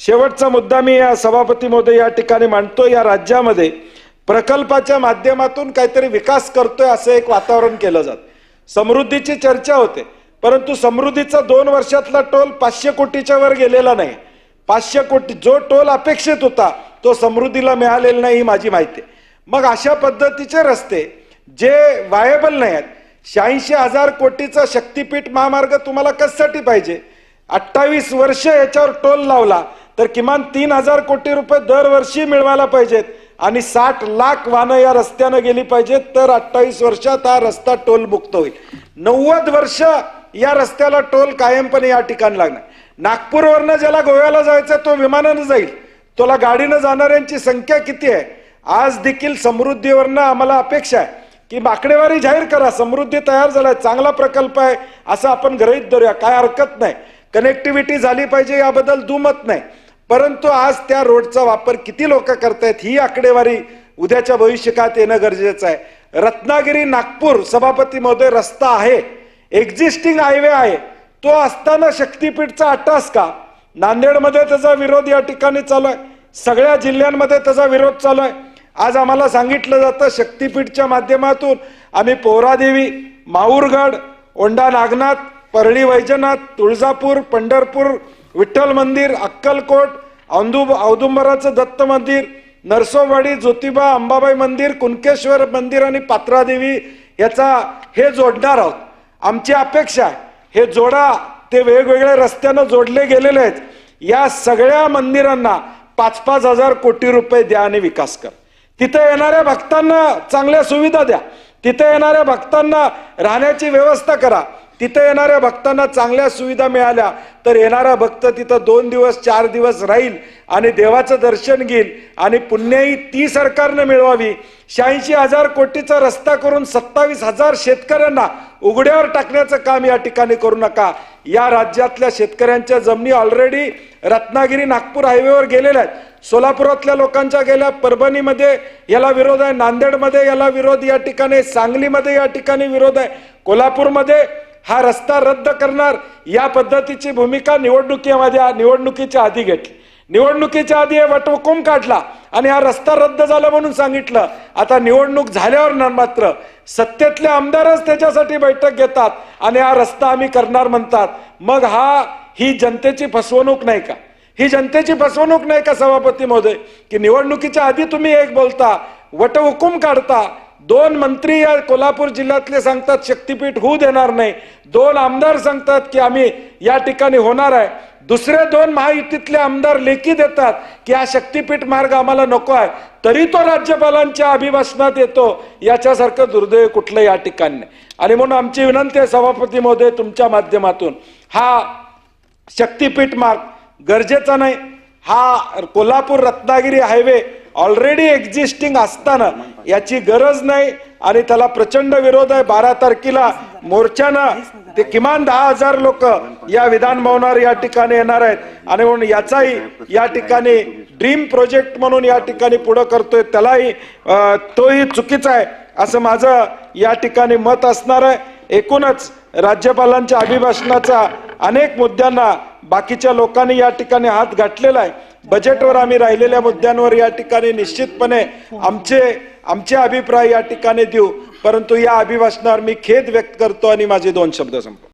शेवटचा मुद्दा मी या सभापती महोदय या ठिकाणी मांडतो। या राज्यामध्ये प्रकल्पाच्या माध्यमातून काहीतरी विकास करतोय असं एक वातावरण केलं जात। समृद्धीची चर्चा होते, परंतु समृद्धीचा 2 वर्षातला टोल 500 कोटीच्या वर गेलेला नाही। 500 कोटी जो टोल अपेक्षित होता तो समृद्धीला मिळालेला नाही ही माझी माहिती आहे। मग अशा पद्धतीचे रस्ते जे वायबल नाही आहेत, 86,000 कोटीचा शक्तीपीठ महामार्ग तुम्हाला कशासाठी पाहिजे? 28 वर्ष याच्यावर टोल लावला तर किमान 3,000 कोटी रुपये दरवर्षी मिळवायला पाहिजेत आणि 60 लाख वाहनं या रस्त्याने गेली पाहिजेत, तर 28 वर्षात हा रस्ता टोल मुक्त होईल। 90 वर्ष या रस्त्याला टोल कायमपणे या ठिकाणी लागणार। नागपूरवरनं ज्याला गोव्याला जायचं तो विमानाने जाईल, तुला गाडीने जाणाऱ्यांची संख्या किती आहे? आज देखील समृद्धीवरनं आम्हाला अपेक्षा आहे की आकडेवारी जाहीर करा, समृद्धी तयार झालाय, चांगला प्रकल्प आहे असं आपण गृहीत धरूया, काय हरकत नाही। कनेक्टिव्हिटी झाली पाहिजे याबद्दल दुमत नाही, परंतु आज त्या रोडचा वापर किती लोक करतायत ही आकडेवारी उद्याच्या भविष्यकाळात येणं गरजेचं आहे। रत्नागिरी नागपूर सभापती महोदय रस्ता आहे, एक्झिस्टिंग हायवे आहे, तो असताना शक्तीपीठचा अट्टास का? नांदेडमध्ये त्याचा विरोध या ठिकाणी चालू आहे, सगळ्या जिल्ह्यांमध्ये त्याचा विरोध चालू आहे। आज आम्हाला सांगितलं जातं शक्तीपीठच्या माध्यमातून आम्ही पोहरादेवी, माहूरगड, औंढा नागनाथ, परळी वैजनाथ, तुळजापूर, पंढरपूर विठ्ठल मंदिर, अक्कलकोट, औदुंबराचं दत्त मंदिर, नरसोबावाडी, ज्योतिबा, अंबाबाई मंदिर, कुणकेश्वर मंदिर आणि पात्रादेवी याचा हे जोडणार आहोत। आमची अपेक्षा आहे हे जोडा, ते वेगवेगळ्या रस्त्यानं जोडले गेलेले आहेत, या सगळ्या मंदिरांना 5-5 हजार कोटी रुपये द्या आणि विकास करा। तिथे येणाऱ्या भक्तांना चांगल्या सुविधा द्या, तिथे येणाऱ्या भक्तांना राहण्याची व्यवस्था करा, तिथे येणाऱ्या भक्तांना चांगल्या सुविधा मिळाल्या तर येणारा भक्त तिथं 2 दिवस 4 दिवस राहील आणि देवाचं दर्शन घेईल आणि पुण्याई ती सरकारने मिळवावी। 86,000 कोटीचा रस्ता करून 27,000 शेतकऱ्यांना उघड्यावर टाकण्याचं काम या ठिकाणी करू नका। या राज्यातल्या शेतकऱ्यांच्या जमिनी ऑलरेडी रत्नागिरी नागपूर हायवेवर गेलेल्या आहेत, सोलापुरातल्या लोकांच्या गेल्या, परभणीमध्ये याला विरोध आहे, नांदेडमध्ये याला विरोध या ठिकाणी, सांगलीमध्ये या ठिकाणी विरोध आहे, कोल्हापूरमध्ये हा रस्ता रद्द करणार या पद्धतीची भूमिका निवडणुकीच्या आधी घेतली। निवडणुकीच्या आधी वटहुकूम काढला आणि हा रस्ता रद्द झाला म्हणून सांगितलं। आता निवडणूक झाल्यावर मात्र सत्तेतले आमदारच त्याच्यासाठी बैठक घेतात आणि हा रस्ता आम्ही करणार म्हणतात। मग ही जनतेची फसवणूक नाही का? ही जनतेची फसवणूक नाही का सभापती महोदय की निवडणुकीच्या आधी तुम्ही एक बोलता, वटहुकूम काढता, 2 मंत्री या कोल्हापूर जिल्ह्यातले सांगतात शक्तीपीठ होऊ देणार नाही, 2 आमदार सांगतात की आम्ही या ठिकाणी होणार आहे, दुसरे 2 महायुतीतले आमदार लेखी देतात की हा शक्तीपीठ मार्ग आम्हाला नको आहे, तरी तो राज्यपालांच्या अभिभाषणात येतो। याच्यासारखं दुर्दैव कुठलं या ठिकाणी नाही। आणि म्हणून आमची विनंती आहे सभापती महोदय तुमच्या माध्यमातून, हा शक्तीपीठ मार्ग गरजेचा नाही। हा Kolhapur Ratnagiri highway already existing असताना याची गरज नाही आणि त्याला प्रचंड विरोध आहे। 12 तारखेला मोर्चानं ते किमान 10,000 लोक या विधान भवनावर या ठिकाणी येणार आहेत आणि म्हणून याचाही या ठिकाणी ड्रीम प्रोजेक्ट म्हणून या ठिकाणी पुढे करतोय, त्यालाही तोही चुकीचा आहे असं माझं या ठिकाणी मत असणार आहे। एकूणच राज्यपालांच्या अभिभाषणाचा अनेक मुद्द्यांना बाकीच्या लोकांनी या ठिकाणी हात घातलेला आहे। बजेटवर आम्ही राहिलेल्या मुद्द्यांवर या ठिकाणी निश्चितपणे आमचे अभिप्राय या ठिकाणी देऊ, परंतु या अभिभाषणावर मी खेद व्यक्त करतो आणि माझे 2 शब्द संपवतो।